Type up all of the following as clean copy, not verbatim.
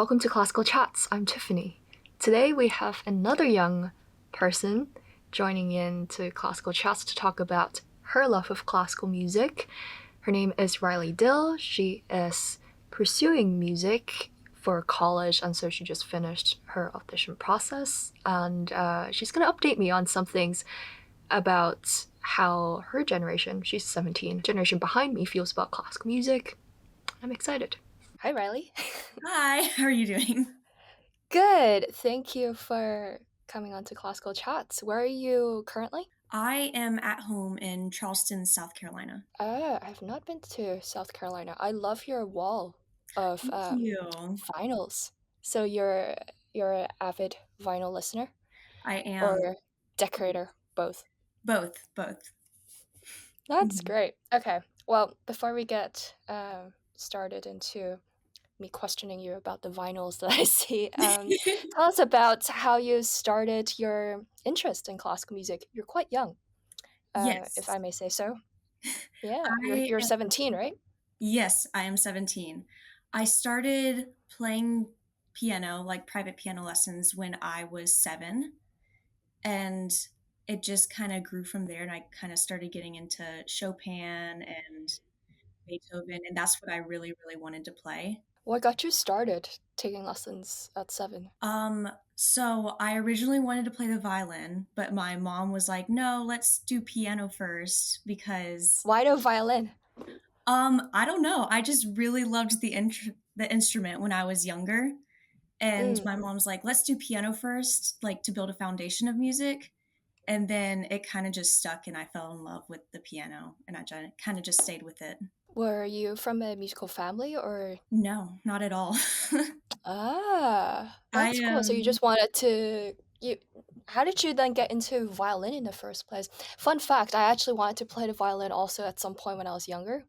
Welcome to Classical Chats. I'm Tiffany. Today we have another young person joining in to Classical Chats to talk about her love of classical music. Her name is Riley Dill. She is pursuing music for college, and so she just finished her audition process. And she's going to update me on some things about how her generation, she's 17, generation behind me, feels about classical music. I'm excited. Hi, Riley. Hi, how are you doing? Good. Thank you for coming on to Classical Chats. Where are you currently? I am at home in Charleston, South Carolina. I've not been to South Carolina. I love your wall of Thank you. vinyls. So you're an avid vinyl listener I am or decorator, both. both. That's Mhm. great. Okay. Well, before we get started into me questioning you about the vinyls that I see, tell us about how you started your interest in classical music. You're quite young, if Yes. I may say so. Yeah, you're I you're am, 17, right? yes, I am 17. I started playing piano, like private piano lessons when I was 7, and it just kind of grew from there and I kind of started getting into Chopin and Beethoven, and that's what I really wanted to play. What got you started taking lessons at 7? So I originally wanted to play the violin, but my mom was like, "No, let's do piano first because Why no violin? I don't know. I just really loved the instrument when I was younger, and Mm. my mom's like, "Let's do piano first, like to build a foundation of music." And then it kind of just stuck and I fell in love with the piano and I kind of just stayed with it. Were you from a musical family or No, not at all. I That's cool. So you am just wanted to you how did you then get into violin in the first place? Fun fact, I actually wanted to play the violin also at some point when I was younger.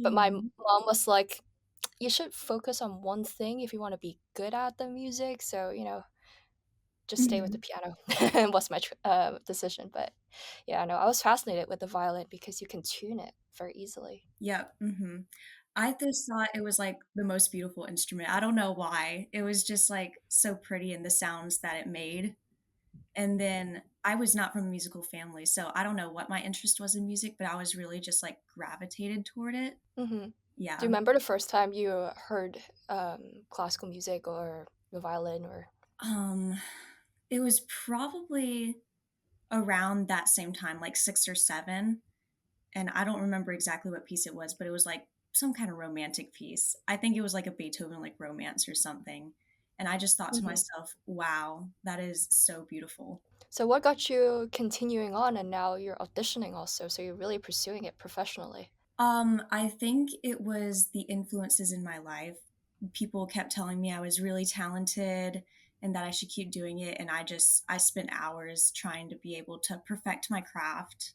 But my oh. mom was like, you should focus on one thing if you want to be good at the music. So, just stay with the Mhm. piano was my decision. But yeah, no, I was fascinated with the violin because you can tune it very easily. Yep, mhm. I just thought it was, like, the most beautiful instrument. I don't know why. It was just, like, so pretty and the sounds that it made, and then I was not from a musical family, so I don't know what my interest was in music, but I was really just, like, gravitated toward it. Hmm. Do you Yeah. remember the first time you heard classical music or the violin or? Um, it was probably around that same time, like 6 or 7, and I don't remember exactly what piece it was, but it was like some kind of romantic piece. I think it was like a Beethoven like romance or something. And I just thought to Mhm. myself, wow, that is so beautiful. So what got you continuing on and now you're auditioning also, so you're really pursuing it professionally? I think it was the influences in my life. People kept telling me I was really talented and that I should keep doing it. And I spent hours trying to be able to perfect my craft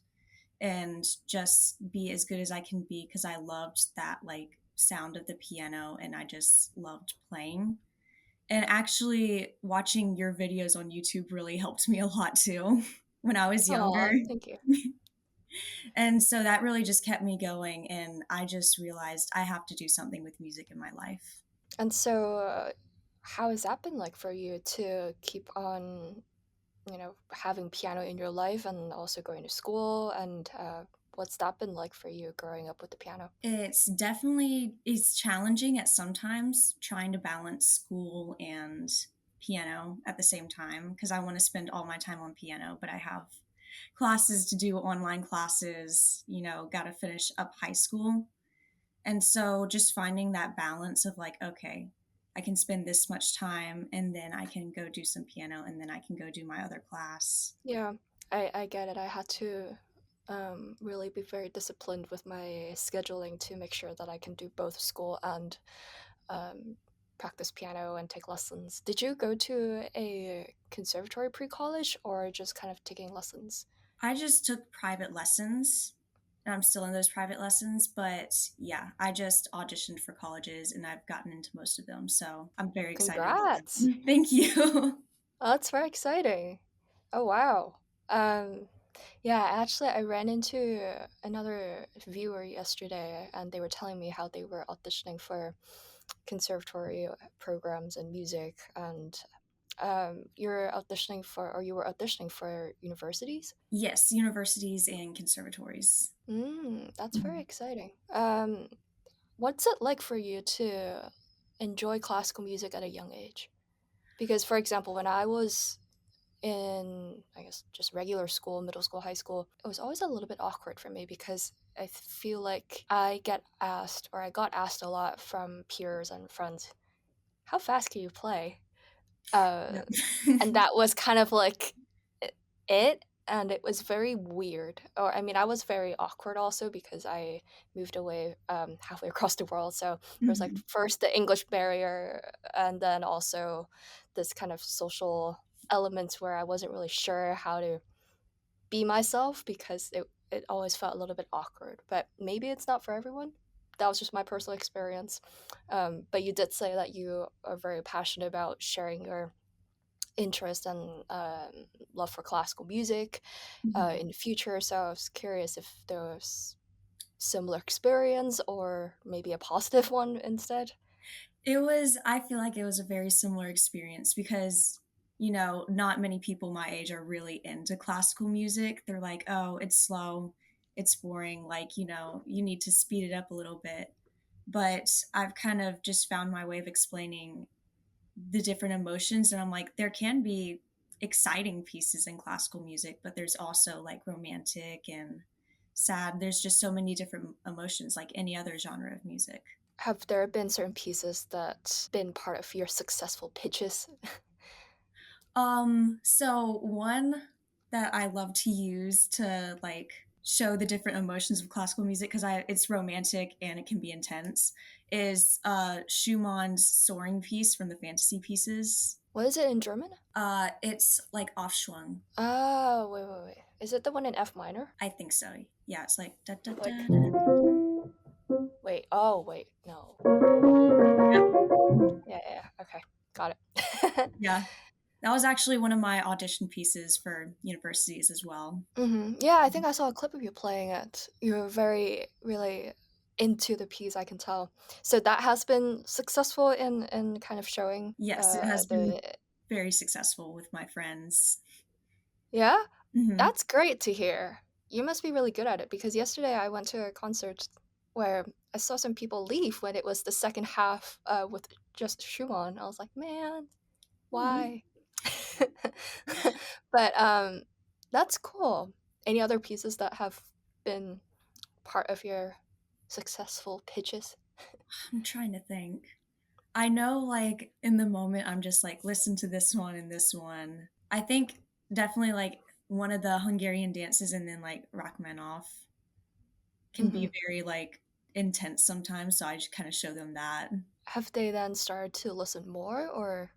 and just be as good as I can be because I loved that like sound of the piano and I just loved playing. And actually, watching your videos on YouTube really helped me a lot too when I was younger. Oh, thank you. And so that really just kept me going. And I just realized I have to do something with music in my life. And so how has that been like for you to keep on, having piano in your life and also going to school and what's that been like for you growing up with the piano? It's challenging at sometimes trying to balance school and piano at the same time because I want to spend all my time on piano, but I have classes to do, online classes, got to finish up high school. And so just finding that balance of like, okay, I can spend this much time and then I can go do some piano and then I can go do my other class. Yeah, I get it. I had to really be very disciplined with my scheduling to make sure that I can do both school and um, practice piano and take lessons. Did you go to a conservatory pre-college or just kind of taking lessons? I just took private lessons and I'm still in those private lessons, but yeah, I just auditioned for colleges and I've gotten into most of them. So I'm very excited about Congrats! that. Thank you. Oh, that's very exciting. Oh wow. Um, yeah, actually, I ran into another viewer yesterday, and they were telling me how they were auditioning for conservatory programs and music, and you're auditioning for, or you were auditioning for universities. Yes, universities and conservatories. That's very Mhm. exciting. What's it like for you to enjoy classical music at a young age? Because, for example, when I was in, I guess, just regular school, middle school, high school, it was always a little bit awkward for me because I feel like I get asked, or I got asked a lot from peers and friends, how fast can you play? Uh, Yep. and that was kind of like it. And it was very weird. Or, I mean, I was very awkward also because I moved away halfway across the world. So there was like Mhm. first the English barrier, and then also this kind of social elements where I wasn't really sure how to be myself because it always felt a little bit awkward. But maybe it's not for everyone. That was just my personal experience. But you did say that you are very passionate about sharing your interest and love for classical music Mhm. in the future. So I was curious if there was similar experience or maybe a positive one instead. I feel like it was a very similar experience because, not many people my age are really into classical music. They're like, oh, it's slow, it's boring, like, you need to speed it up a little bit. But I've kind of just found my way of explaining the different emotions. And I'm like, there can be exciting pieces in classical music, but there's also like romantic and sad. There's just so many different emotions, like any other genre of music. Have there been certain pieces that been part of your successful pitches? So one that I love to use to like show the different emotions of classical music because I it's romantic and it can be intense is Schumann's soaring piece from the fantasy pieces. What is it in German? It's like Aufschwung. Oh, wait. Is it the one in F minor? I think so. Yeah, it's like da da Like, da da da. wait, oh, wait, no. Yep. Mhm. Yeah, okay, got it. Yeah. That was actually one of my audition pieces for universities as well. Yeah, I think I saw a clip of you playing it. You're very, really into the piece, I can tell. So that has been successful in kind of showing Yes, it has been the. very successful with my friends. Yeah? Hmm. That's great to hear. You must be really good at it because yesterday I went to a concert where I saw some people leave when it was the second half with just Schumann. I was like, man, why? But that's cool. Any other pieces that have been part of your successful pitches? I'm trying to think. I know, like, in the moment, I'm just like, listen to this one and this one. I think definitely like one of the Hungarian dances and then like Rachmaninoff can be Hmm. very like intense sometimes. So I just kind of show them that. Have they then started to listen more, or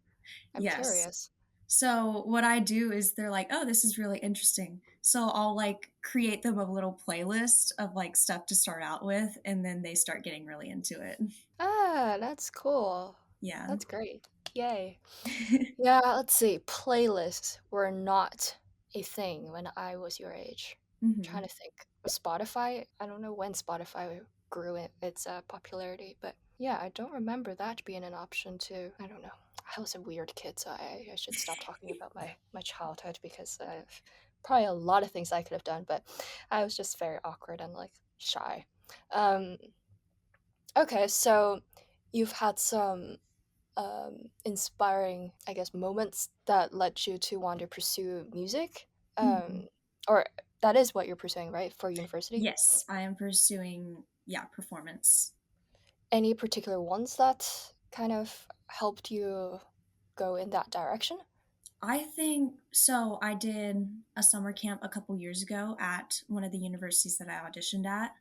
I'm Yes. curious. So what I do is they're like, oh, this is really interesting. So I'll like create them a little playlist of like stuff to start out with, and then they start getting really into it. Ah, that's cool. Yeah. That's great. Yay. Yeah, let's see. Playlists were not a thing when I was your age. Trying Hmm. to think. Spotify, I don't know when Spotify grew its popularity, but yeah, I don't remember that being an option too. I don't know. I was a weird kid, so I should stop talking about my childhood because probably a lot of things I could have done, but I was just very awkward and like shy. Um, okay, so you've had some inspiring, I guess, moments that led you to want to pursue music? Hmm. Or that is what you're pursuing, right, for university? Yes, I am pursuing, yeah, performance. Any particular ones that kind of helped you go in that direction? I think so. I did a summer camp a couple years ago at one of the universities that I auditioned at.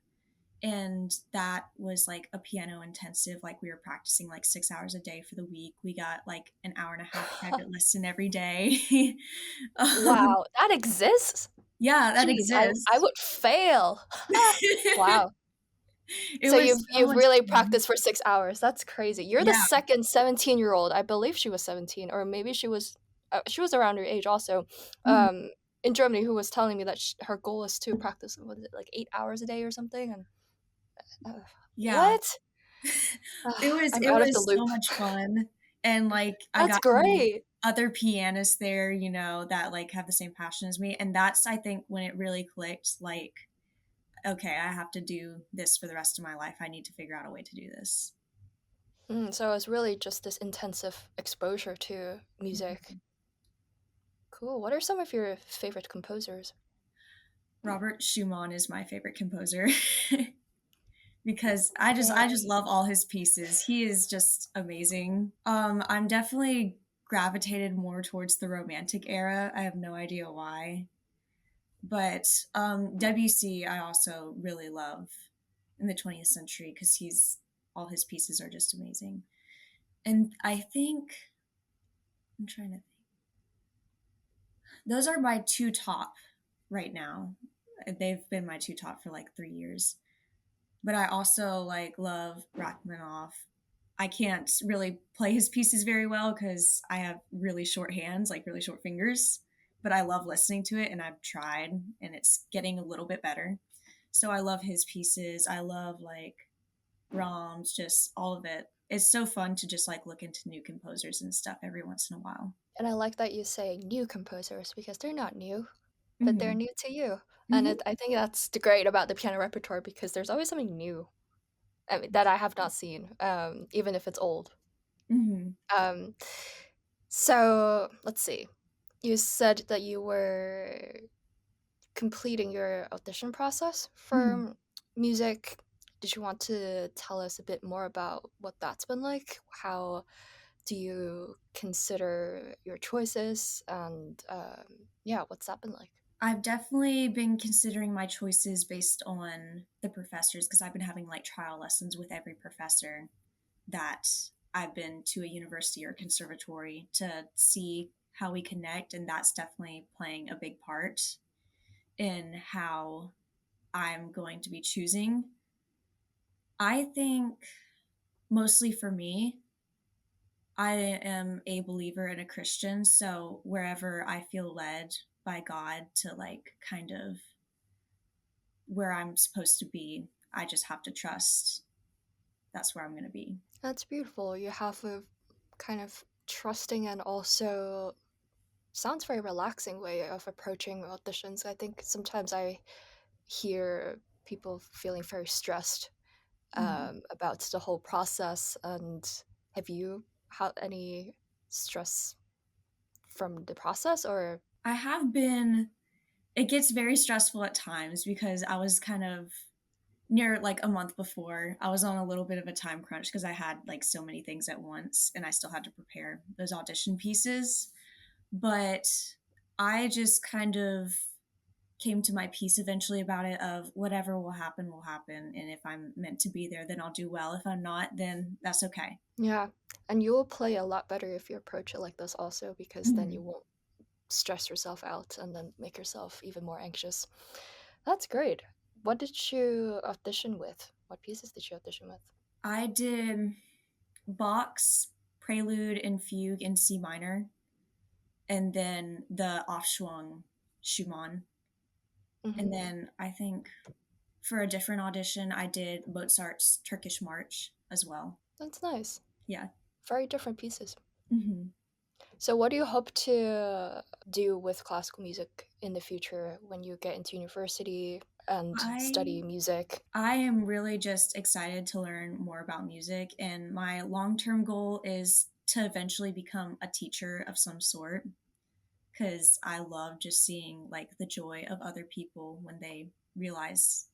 And that was like a piano intensive. Like we were practicing like 6 hours a day for the week. We got like an hour and a half private lesson every day. um, Wow, that exists? yeah, that Jeez, I exists. would fail. Wow. It So was so you've much really fun. practiced for 6 hours. That's crazy. You're the Yeah. second 17-year-old. I believe she was 17, or maybe she was around your age also, Mhm. um, in Germany, who was telling me that her goal is to practice, what is it, like 8 hours a day or something? And uh, Yeah. what? It was I'm it out of the was loop. so much fun, and, like, I That's got to meet great. other pianists there, that, like, have the same passion as me, and that's, I think, when it really clicked, like, "Okay, I have to do this for the rest of my life. I need to figure out a way to do this." So it's really just this intensive exposure to music. Mhm. Cool. What are some of your favorite composers? Robert Schumann is my favorite composer because I just Right. love all his pieces. He is just amazing. I'm definitely gravitated more towards the romantic era. I have no idea why. But Debussy, I also really love in the 20th century because he's all his pieces are just amazing. And I think I'm trying to think. Those are my two top right now. They've been my two top for like 3 years. But I also like love Rachmaninoff. I can't really play his pieces very well because I have really short hands, like really short fingers. But I love listening to it, and I've tried, and it's getting a little bit better. So I love his pieces. I love like Brahms, just all of it. It's so fun to just like look into new composers and stuff every once in a while. And I like that you say new composers because they're not new, but they're Hmm. new to you. And Hmm. I think that's the great about the piano repertoire because there's always something new, I mean, that I have not seen, even if it's old. Hmm. Um, so let's see. You said that you were completing your audition process Hmm. for music. Did you want to tell us a bit more about what that's been like? How do you consider your choices? And yeah, what's that been like? I've definitely been considering my choices based on the professors because I've been having like trial lessons with every professor that I've been to a university or conservatory to see how we connect. And that's definitely playing a big part in how I'm going to be choosing. I think mostly for me, I am a believer and a Christian. So wherever I feel led by God to like kind of where I'm supposed to be, I just have to trust that's where I'm going to be. That's beautiful. You have a kind of trusting and also sounds very relaxing way of approaching auditions. I think sometimes I hear people feeling very stressed Mhm. about the whole process. And have you had any stress from the process, or I have been, it gets very stressful at times because I was kind of near like a month before, I was on a little bit of a time crunch because I had like so many things at once and I still had to prepare those audition pieces. But I just kind of came to my peace eventually about it of whatever will happen, and if I'm meant to be there then I'll do well, if I'm not then that's okay. yeah? And you will play a lot better if you approach it like this, also, because then you Mhm. won't stress yourself out and then make yourself even more anxious. That's great. What did you audition with? What pieces did you audition with? I did Bach's Prelude and Fugue in C minor, and then the Aufschwung Schumann. And Hmm. then I think for a different audition, I did Mozart's Turkish March as well. That's nice. Yeah. Very different pieces. Hmm. So, what do you hope to do with classical music in the future when you get into university and study I music? I am really just excited to learn more about music, and my long-term goal is to eventually become a teacher of some sort because I love just seeing like the joy of other people when they realize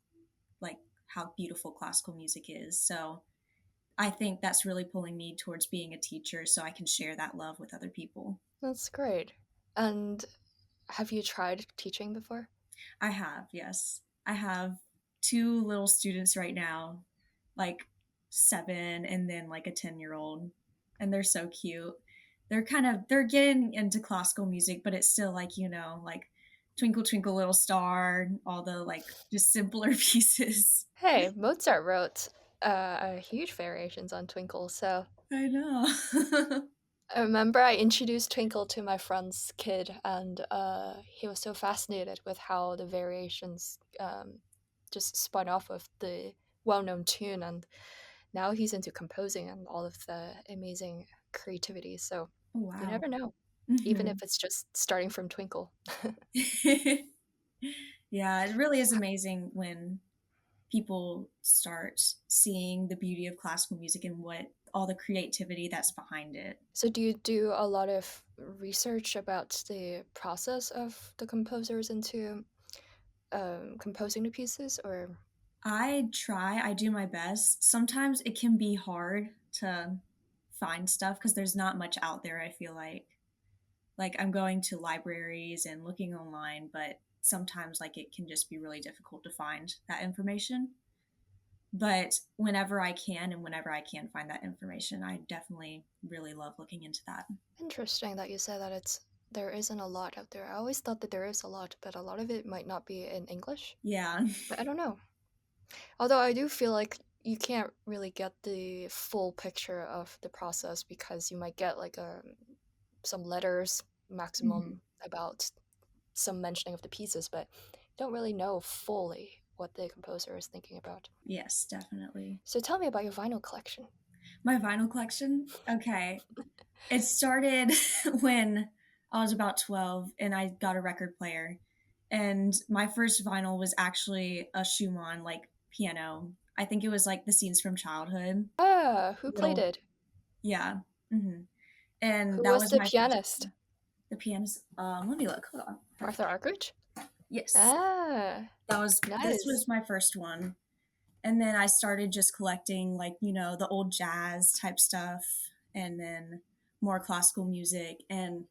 like how beautiful classical music is. So I think that's really pulling me towards being a teacher so I can share that love with other people. That's great. And have you tried teaching before? I have, yes. I have two little students right now, like 7 and then like a 10-year-old, and they're so cute. They're getting into classical music, but it's still like, like Twinkle Twinkle Little Star, all the like just simpler pieces. Hey, Mozart wrote huge variations on Twinkle, so I know. I remember I introduced Twinkle to my friend's kid, and he was so fascinated with how the variations just spun off of the well-known tune, and now he's into composing and all of the amazing creativity. So Oh, you wow. never know, even if Hmm. it's just starting from Twinkle. Yeah, it really is amazing when people start seeing the beauty of classical music and what all the creativity that's behind it. So do you do a lot of research about the process of the composers into composing the pieces, or I do my best. Sometimes it can be hard to find stuff because there's not much out there, I feel like. Like I'm going to libraries and looking online, but sometimes like it can just be really difficult to find that information. But whenever I can and whenever I can find that information, I definitely really love looking into that. interesting that you said that it's there isn't a lot out there. I always thought that there is a lot, but a lot of it might not be in English. Yeah. But I don't know. Although I do feel like you can't really get the full picture of the process because you might get like some letters Mhm. maximum about some mentioning of the pieces, but you don't really know fully what the composer is thinking about. Yes, definitely. So tell me about your vinyl collection. My vinyl collection? Okay. It started when I was about 12 and I got a record player. And my first vinyl was actually a Schumann like piano. I think it was like the scenes from childhood. Ah, who played Little, it? yeah. Hmm. And Who that was was the my first. pianist? The pianist. Let me look. Hold on. Arthur Arkwright? Yes, Ah, this was nice. my first one. And then I started just collecting like, the old jazz type stuff and then more classical music, and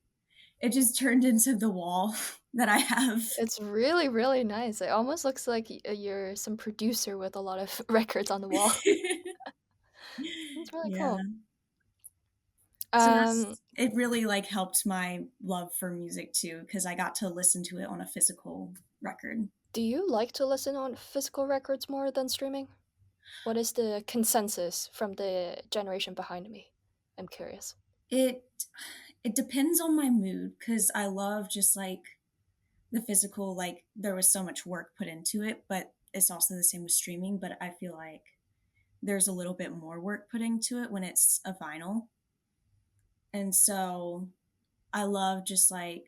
it just turned into the wall that I have. It's really, really nice. It almost looks like you're some producer with a lot of records on the wall. It's really Yeah. cool. So Um, that's it really like helped my love for music too because I got to listen to it on a physical record. do you like to listen on physical records more than streaming? What is the consensus from the generation behind me? I'm curious. It it depends on my mood because I love just like the physical, like there was so much work put into it, but it's also the same with streaming. But I feel like there's a little bit more work put into it when it's a vinyl. And so I love just like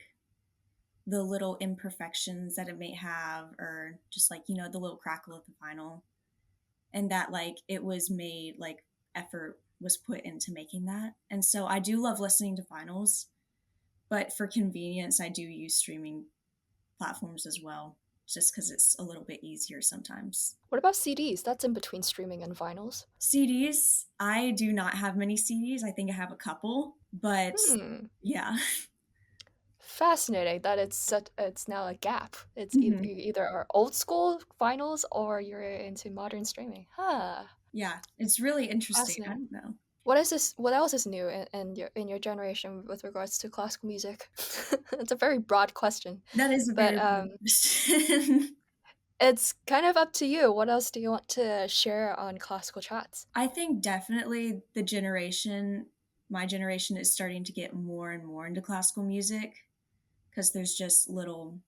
the little imperfections that it may have, or just like, the little crackle of the vinyl, and that like it was made, like effort was put into making that. And so I do love listening to vinyls, but for convenience, I do use streaming platforms as well, just because it's a little bit easier sometimes. What about CDs? That's in between streaming and vinyls. CDs, I do not have many CDs. I think I have a couple, but Hmm. yeah. Fascinating that it's now a gap. It's either Hmm. you either are old school vinyls or you're into modern streaming. Huh. Yeah, it's really interesting. I Fascinating. don't know. What is this? What else is new in your generation with regards to classical music? It's a very broad question, That is a but very broad question. it's kind of up to you. What else do you want to share on classical chats? I think definitely my generation is starting to get more and more into classical music because there's just little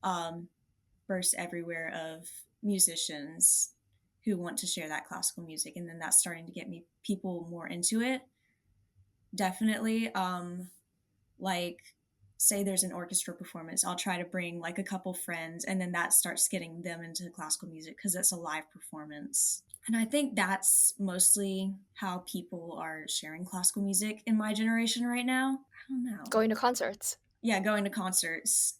um, bursts everywhere of musicians who want to share that classical music, and then that's starting to get me people more into it. Definitely, like say there's an orchestra performance, I'll try to bring like a couple friends, and then that starts getting them into classical music because it's a live performance. And I think that's mostly how people are sharing classical music in my generation right now. I don't know. Going to concerts. Yeah, going to concerts.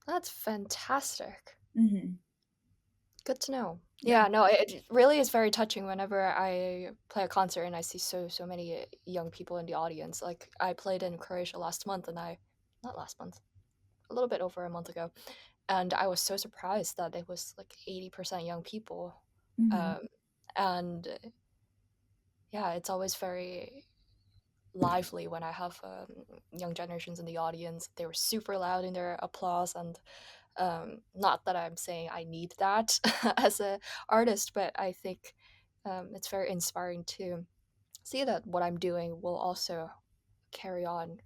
That's fantastic. Hmm. Good to know. Yeah. Yeah, no, it really is very touching whenever I play a concert and I see so many young people in the audience. Like I played in Croatia last month, and I not last month, a little bit over a month ago, and I was so surprised that it was like 80% young people. Hmm. Um, and yeah, it's always very lively when I have young generations in the audience. They were super loud in their applause, and not that I'm saying I need that as a artist, but I think it's very inspiring to see that what I'm doing will also carry on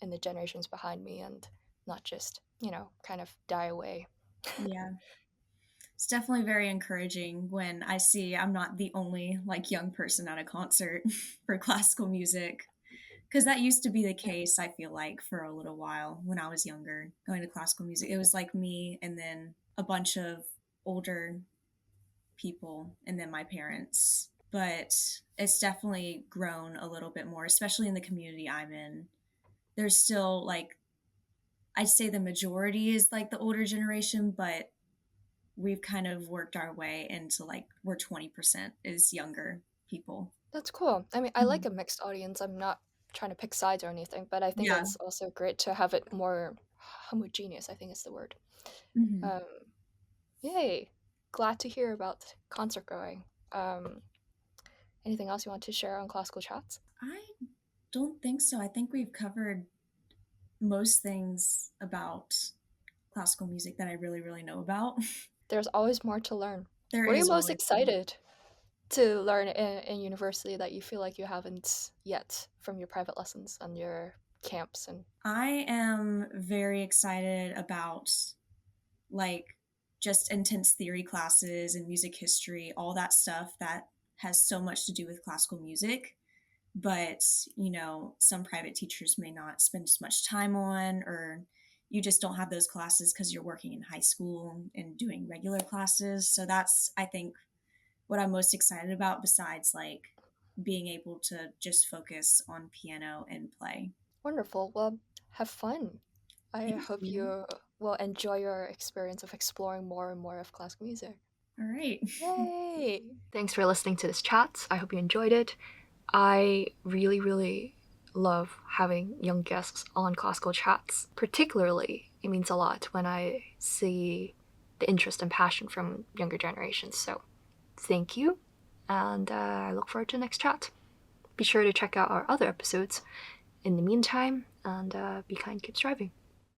in the generations behind me and not just kind of die away. Yeah. It's definitely very encouraging when I see I'm not the only like young person at a concert for classical music. Because that used to be the case, I feel like, for a little while when I was younger, going to classical music. It was like me and then a bunch of older people and then my parents. But it's definitely grown a little bit more, especially in the community I'm in. There's still like, I'd say the majority is like the older generation, but we've kind of worked our way into like we're 20% is younger people. That's cool. I mean, I like Mhm. a mixed audience. I'm not trying to pick sides or anything, but I think Yeah. it's also great to have it more homogeneous, I think is the word. Hmm. Um, Yay. Glad to hear about concert going. Um, Anything else you want to share on classical chats? I don't think so. I think we've covered most things about classical music that I really, really know about. There's always more to learn. There What are you is most always more. excited to learn in university that you feel like you haven't yet from your private lessons and your camps and I am very excited about like just intense theory classes and music history, all that stuff that has so much to do with classical music. But, some private teachers may not spend as much time on, or you just don't have those classes because you're working in high school and doing regular classes. So that's, I think, what I'm most excited about besides like being able to just focus on piano and play. wonderful. Well, have fun. I Thank hope you. you will enjoy your experience of exploring more and more of classical music. All right. Yay! Thanks for listening to this chat. I hope you enjoyed it. I really, really love having young guests on classical chats. Particularly, it means a lot when I see the interest and passion from younger generations. So, thank you, and I look forward to the next chat. Be sure to check out our other episodes in the meantime, and be kind, keep striving.